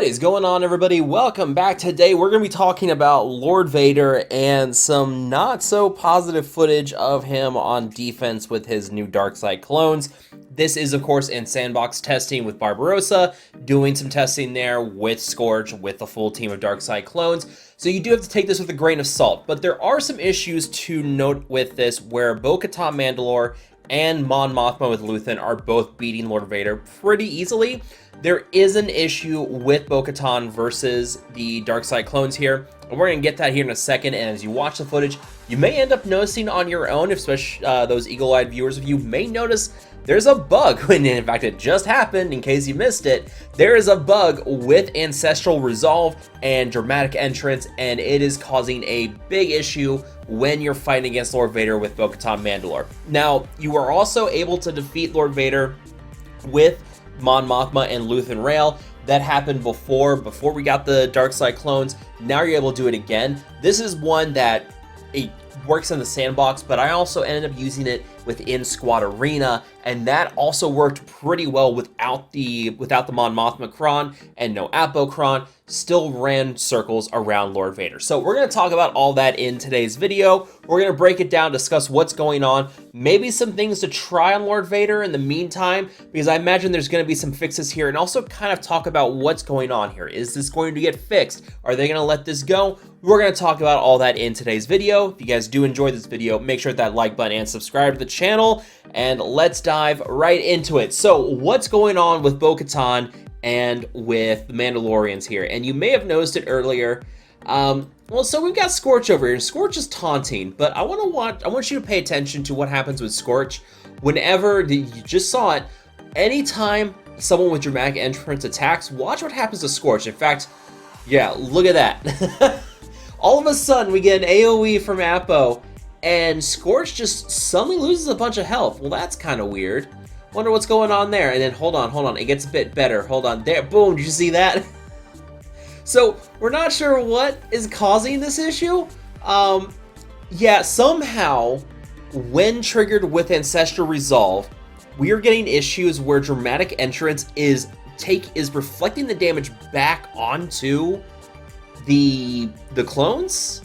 What is going on, everybody? Welcome back. Today we're going to be talking about Lord Vader and some not so positive footage of him on defense with his new dark side clones. This is of course in sandbox testing with Barbarossa, doing some testing there with Scorch with the full team of dark side clones. So you do have to take this with a grain of salt, but there are some issues to note with this where Bo Katan Mandalore and Mon Mothma with Luthen are both beating Lord Vader pretty easily. There is an issue with Bo Katan versus the dark side clones here, and we're going to get that here in a second. And as you watch the footage, you may end up noticing on your own, especially those eagle-eyed viewers of you may notice there's a bug, when in fact it just happened, in case you missed it. There is a bug with Ancestral Resolve and Dramatic Entrance, and it is causing a big issue when you're fighting against Lord Vader with Bo Katan Mandalore. Now, you are also able to defeat Lord Vader with Mon Mothma and Luthen Rail. That happened before we got the dark side clones. Now you're able to do it again. This is one that it works in the sandbox, but I also ended up using it within Squad Arena, and that also worked pretty well without the Mon Mothma Kron and no Apo Kron. Still ran circles around Lord Vader. So we're going to talk about all that in today's video. We're going to break it down, discuss what's going on, maybe some things to try on Lord Vader in the meantime, because I imagine there's going to be some fixes here, and also kind of talk about what's going on here. Is this going to get fixed? Are they going to let this go? We're going to talk about all that in today's video. If you guys do enjoy this video, make sure to hit that like button and subscribe to the channel, and let's dive right into it. So what's going on with Bo Katan and with the Mandalorians here? And you may have noticed it earlier. Well, so we've got Scorch over here, and Scorch is taunting, but I want you to pay attention to what happens with Scorch whenever you just saw it. Anytime someone with Dramatic Entrance attacks, watch what happens to Scorch. In fact, yeah, look at that. All of a sudden, we get an AoE from Apo, and Scorch just suddenly loses a bunch of health. Well, that's kind of weird. Wonder what's going on there. And then hold on, it gets a bit better. Hold on, there, boom, did you see that? So we're not sure what is causing this issue. Yeah, somehow when triggered with Ancestral Resolve, we are getting issues where Dramatic Entrance is reflecting the damage back onto the clones.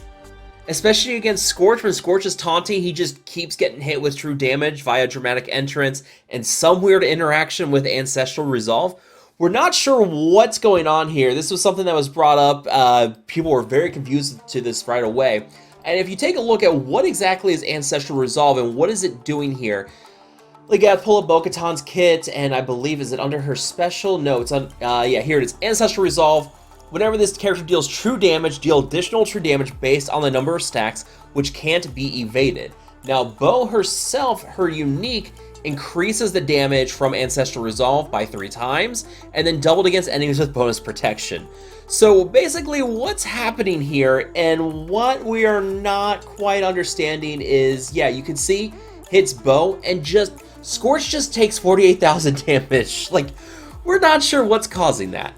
Especially against Scorch, when Scorch is taunting, he just keeps getting hit with true damage via Dramatic Entrance and some weird interaction with Ancestral Resolve. We're not sure what's going on here. This was something that was brought up. People were very confused to this right away. And if you take a look at what exactly is Ancestral Resolve and what is it doing here, we got pull up Bo Katan's kit, and I believe, is it under her special? No, it's on, yeah, here it is. Ancestral Resolve. Whenever this character deals true damage, deal additional true damage based on the number of stacks, which can't be evaded. Now, Bo herself, her unique, increases the damage from Ancestral Resolve by 3 times, and then doubled against enemies with bonus protection. So basically what's happening here, and what we are not quite understanding is, yeah, you can see, hits Bo, and just, Scorch just takes 48,000 damage. Like, we're not sure what's causing that.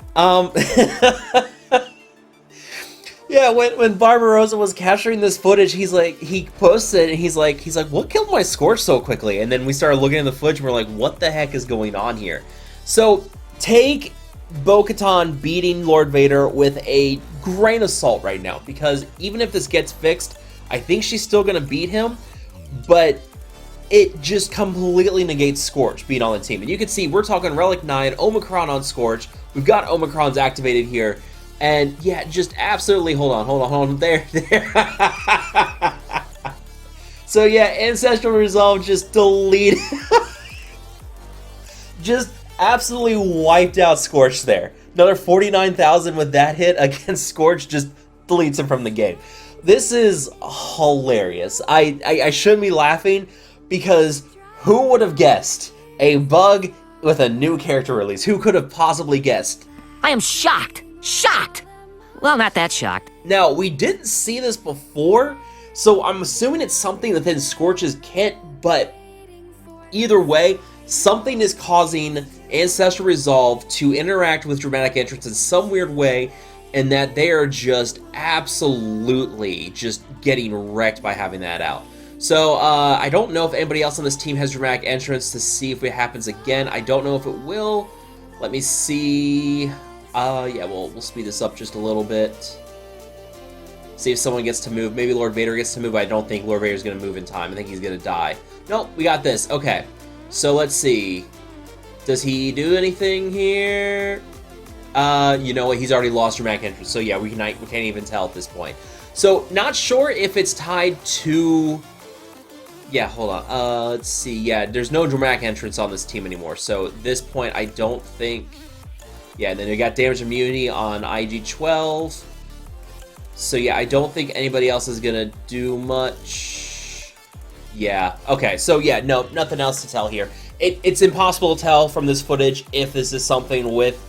Yeah, when Barbarossa was capturing this footage, he posted and he's like, what killed my Scorch so quickly? And then we started looking at the footage and we're like, what the heck is going on here? So take Bo Katan beating Lord Vader with a grain of salt right now, because even if this gets fixed, I think she's still gonna beat him, but it just completely negates Scorch being on the team. And you can see we're talking Relic 9, Omicron on Scorch. We've got Omicrons activated here. And yeah, just absolutely, hold on, there. So yeah, Ancestral Resolve just deleted, just absolutely wiped out Scorch there. Another 49,000 with that hit against Scorch just deletes him from the game. This is hilarious. I shouldn't be laughing, because who would have guessed a bug with a new character release? Who could have possibly guessed? I am shocked. Shocked! Well, not that shocked. Now, we didn't see this before, so I'm assuming it's something within Scorch's kit, but either way, something is causing Ancestral Resolve to interact with Dramatic Entrance in some weird way, and that they are just absolutely just getting wrecked by having that out. So, I don't know if anybody else on this team has Dramatic Entrance to see if it happens again. I don't know if it will. Let me see. Yeah, we'll speed this up just a little bit. See if someone gets to move. Maybe Lord Vader gets to move. I don't think Lord Vader's going to move in time. I think he's going to die. Nope, we got this. Okay, so let's see. Does he do anything here? You know what? He's already lost dramatic entrance. So yeah, we can't even tell at this point. So not sure if it's tied to... Yeah, hold on. Let's see. Yeah, there's no dramatic entrance on this team anymore. So at this point, I don't think... Yeah, and then we got damage immunity on IG-12. So yeah, I don't think anybody else is gonna do much. Yeah, okay, so yeah, no, nothing else to tell here. It's impossible to tell from this footage if this is something with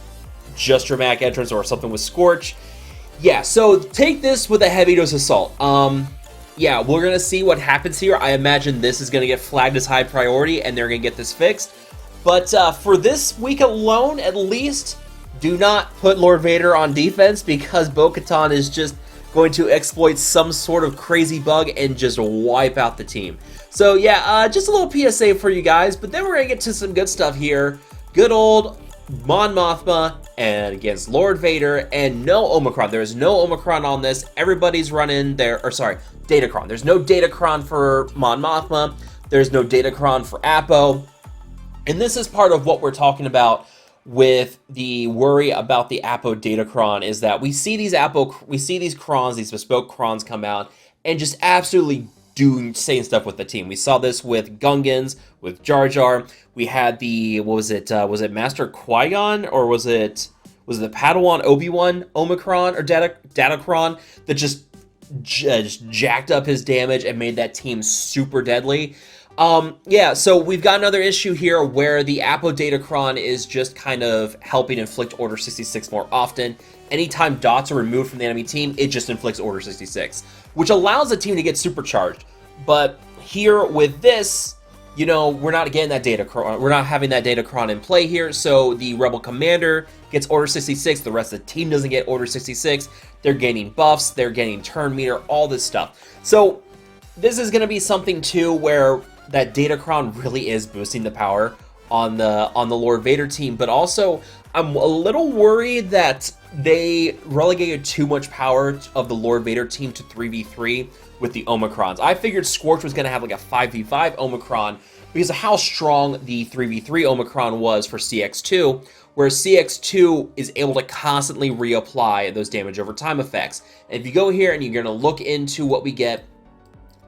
just dramatic entrance or something with Scorch. Yeah, so take this with a heavy dose of salt. Yeah, we're gonna see what happens here. I imagine this is gonna get flagged as high priority and they're gonna get this fixed. But for this week alone, at least, do not put Lord Vader on defense because Bo Katan is just going to exploit some sort of crazy bug and just wipe out the team. So yeah, just a little PSA for you guys, but then we're going to get to some good stuff here. Good old Mon Mothma and against Lord Vader, and no Omicron. There is no Omicron on this. Everybody's running their, or sorry, Datacron. There's no Datacron for Mon Mothma. There's no Datacron for Apo. And this is part of what we're talking about with the worry about the Apo Datacron, is that we see these crons, these bespoke crons come out and just absolutely do insane stuff with the team. We saw this with Gungans, with Jar Jar. We had the, what was it Master Qui-Gon, or was it the Padawan Obi-Wan Omicron or Datacron that just jacked up his damage and made that team super deadly. Yeah, so we've got another issue here where the Apo Datacron is just kind of helping inflict Order 66 more often. Anytime dots are removed from the enemy team, it just inflicts Order 66, which allows the team to get supercharged. But here with this, you know, we're not getting that Datacron. We're not having that Datacron in play here, so the Rebel Commander gets Order 66. The rest of the team doesn't get Order 66. They're gaining buffs. They're getting turn meter, all this stuff. So this is going to be something, too, where that Datacron really is boosting the power on the Lord Vader team, but also I'm a little worried that they relegated too much power of the Lord Vader team to 3v3 with the Omicrons. I figured Scorch was going to have like a 5v5 Omicron because of how strong the 3v3 Omicron was for CX2, where CX2 is able to constantly reapply those damage over time effects. And if you go here and you're going to look into what we get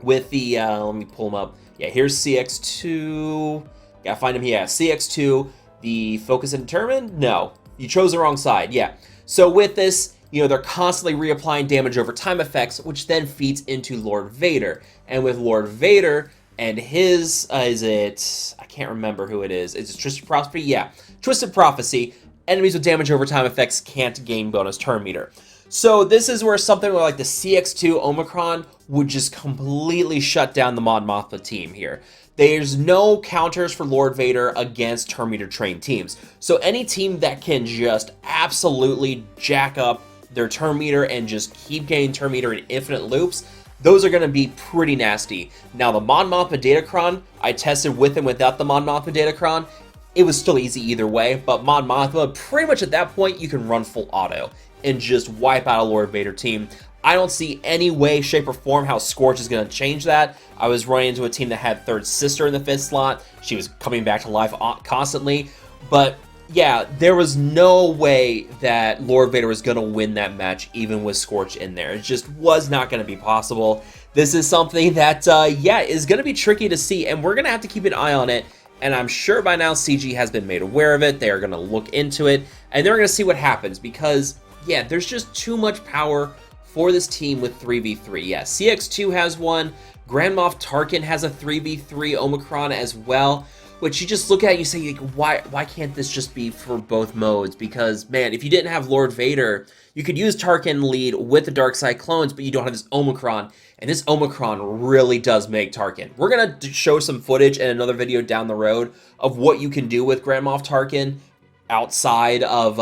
with the, let me pull them up. Yeah, here's CX2. Gotta find him here. Yeah, CX2, the Focus and Determine? No, you chose the wrong side. Yeah. So with this, you know, they're constantly reapplying damage over time effects, which then feeds into Lord Vader. And with Lord Vader and his, is it, I can't remember who it is. Is it Twisted Prophecy? Yeah, Twisted Prophecy. Enemies with damage over time effects can't gain bonus turn meter. So this is where something like the CX2 Omicron would just completely shut down the Mon Mothma team here. There's no counters for Lord Vader against turn meter trained teams. So any team that can just absolutely jack up their turn meter and just keep getting turn meter in infinite loops, those are going to be pretty nasty. Now the Mon Mothma Datacron, I tested with and without the Mon Mothma Datacron. It was still easy either way, but Mon Mothma, pretty much at that point, you can run full auto and just wipe out a Lord Vader team. I don't see any way, shape, or form how Scorch is going to change that. I was running into a team that had Third Sister in the 5th slot. She was coming back to life constantly. But yeah, there was no way that Lord Vader was going to win that match, even with Scorch in there. It just was not going to be possible. This is something that, yeah, is going to be tricky to see, and we're going to have to keep an eye on it. And I'm sure by now CG has been made aware of it. They're going to look into it, and they're going to see what happens because, yeah, there's just too much power for this team with 3v3. Yeah, CX2 has one. Grand Moff Tarkin has a 3v3 Omicron as well, which you just look at and you say, like, why can't this just be for both modes? Because, man, if you didn't have Lord Vader, you could use Tarkin lead with the Dark Side clones, but you don't have this Omicron, and this Omicron really does make Tarkin. We're going to show some footage in another video down the road of what you can do with Grand Moff Tarkin outside of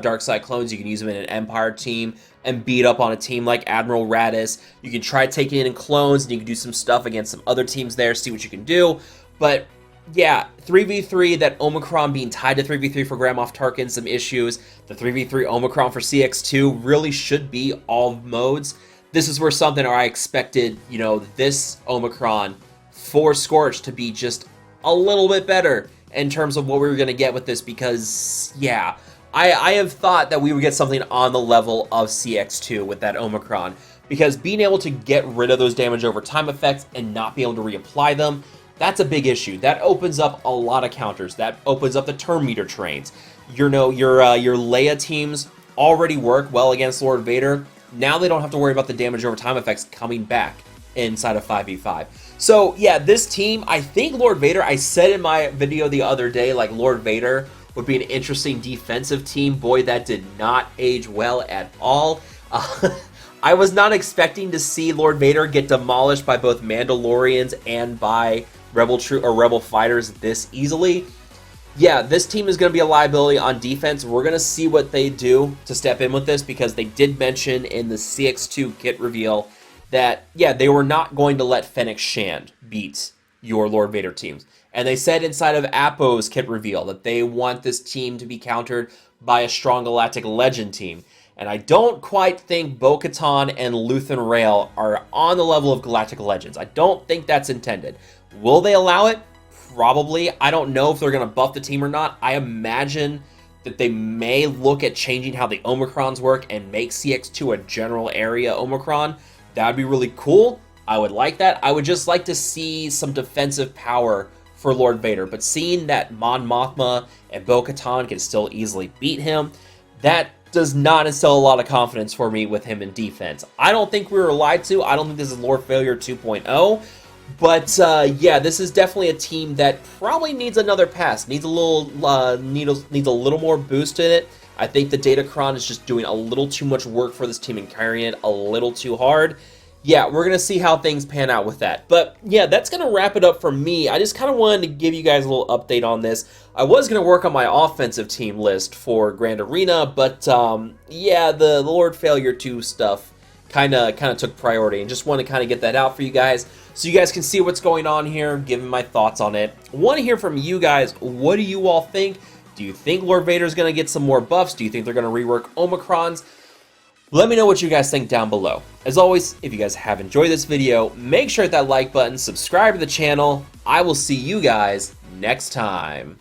Dark Side clones. You can use them in an Empire team and beat up on a team like Admiral Raddus. You can try taking it in clones, and you can do some stuff against some other teams there, see what you can do. But yeah, 3v3, that Omicron being tied to 3v3 for Grand Moff Tarkin, some issues. The 3v3 Omicron for CX2 really should be all modes. This is where something I expected, you know, this Omicron for Scorch to be just a little bit better in terms of what we were going to get with this, because, yeah, I have thought that we would get something on the level of CX2 with that Omicron, because being able to get rid of those damage over time effects and not be able to reapply them, that's a big issue. That opens up a lot of counters. That opens up the turn meter trains. You know, your Leia teams already work well against Lord Vader. Now they don't have to worry about the damage over time effects coming back inside of 5v5. So yeah, this team, I think Lord Vader, I said in my video the other day, like Lord Vader would be an interesting defensive team. Boy, that did not age well at all. I was not expecting to see Lord Vader get demolished by both Mandalorians and by Rebel fighters this easily. Yeah, this team is going to be a liability on defense. We're going to see what they do to step in with this, because they did mention in the CX2 kit reveal that, yeah, they were not going to let Fennec Shand beat your Lord Vader teams. And they said inside of Appo's kit reveal that they want this team to be countered by a strong Galactic Legend team. And I don't quite think Bo Katan and Luthen Rail are on the level of Galactic Legends. I don't think that's intended. Will they allow it? Probably. I don't know if they're going to buff the team or not. I imagine that they may look at changing how the Omicrons work and make CX2 a general area Omicron. That would be really cool. I would like that. I would just like to see some defensive power for Lord Vader. But seeing that Mon Mothma and Bo Katan can still easily beat him, that does not instill a lot of confidence for me with him in defense. I don't think we were lied to. I don't think this is Lord Failure 2.0. But yeah, this is definitely a team that probably needs another pass. Needs a little needs a little more boost in it. I think the Datacron is just doing a little too much work for this team and carrying it a little too hard. Yeah, we're going to see how things pan out with that. But yeah, that's going to wrap it up for me. I just kind of wanted to give you guys a little update on this. I was going to work on my offensive team list for Grand Arena, but yeah, the Lord Failure 2 stuff kind of took priority, and just want to kind of get that out for you guys so you guys can see what's going on here, give me my thoughts on it. I want to hear from you guys. What do you all think? Do you think Lord Vader is going to get some more buffs? Do you think they're going to rework Omicrons? Let me know what you guys think down below. As always, if you guys have enjoyed this video, make sure to hit that like button, subscribe to the channel. I will see you guys next time.